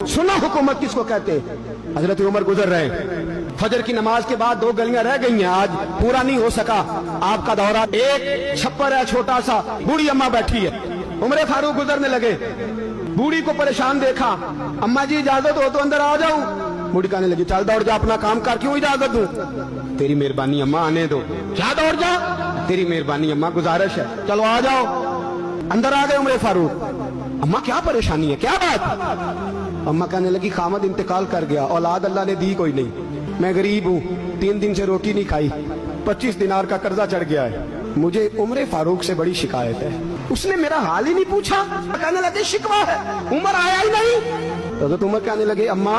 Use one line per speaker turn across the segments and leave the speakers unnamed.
सुना हुकूमत किसको कहते हैं। हजरत उमर गुजर रहे, फजर की नमाज के बाद 2 गलियां रह गई हैं, आज पूरा नहीं हो सका आपका दौरा। एक छप्पर है छोटा सा, बूढ़ी अम्मा बैठी है, उमर फारूक गुजरने लगे, बूढ़ी को परेशान देखा, अम्मा जी इजाजत हो तो अंदर आ जाऊं। बूढ़ी कहने लगी चल दौड़ जा, अपना काम कर, क्यों इजाजत दूं? तेरी मेहरबानी अम्मा, आने दो। क्या दौड़ जा? तेरी मेहरबानी अम्मा, गुजारिश है, चलो आ जाओ। अंदर आ गए उमर फारूक। अम्मा क्या परेशानी है, क्या बात? अम्मा कहने लगी खामद इंतकाल कर गया, औलाद अल्लाह ने दी कोई नहीं, मैं गरीब हूँ, 3 दिन से रोटी नहीं खाई, 25 दिनार का कर्जा चढ़ गया है, मुझे उमर फारूक से बड़ी शिकायत है। उसने मेरा हाल ही नहीं पूछा। कहने लगे शिकवा है, उमर आया ही नहीं। तो उमर कहने लगे अम्मा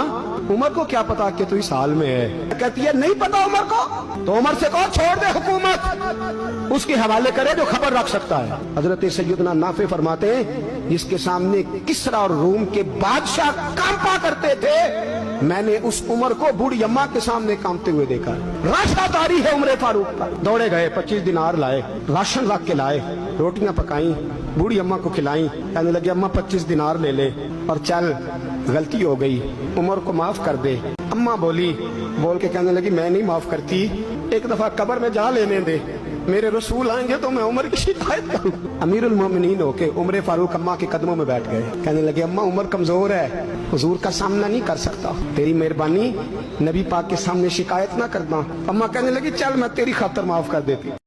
उमर को क्या पता कि तू इस हाल में है? कहती है नहीं पता उमर को, तो उमर से कहो छोड़ दे हुकूमत, उसके हवाले करे जो खबर रख सकता है। हजरत सैयदना नाफे फरमाते हैं जिसके सामने किसरा और रूम के बादशाह कांपा करते थे, मैंने उस उमर को बूढ़ी अम्मा के सामने कांपते हुए देखा। राशादारी है उमर फारूक का। दौड़े गए, 25 दिनार लाए, राशन रख के लाए, रोटियां पकाई, बूढ़ी अम्मा को खिलाई। कहने लगे अम्मा 25 दिनार ले ले और चल, गलती हो गई, उमर को माफ कर दे। अम्मा बोली, बोल के कहने लगी मैं नहीं माफ करती, एक दफा कब्र में जा लेने दे, मेरे रसूल आएंगे तो मैं उमर की शिकायत करूं। अमीरुल मोमिनीन होके उमर फारूक अम्मा के कदमों में बैठ गए। कहने लगे अम्मा उमर कमजोर है, हुजूर का सामना नहीं कर सकता, तेरी मेहरबानी नबी पाक के सामने शिकायत ना करना। अम्मा कहने लगी चल मैं तेरी खातर माफ कर देती।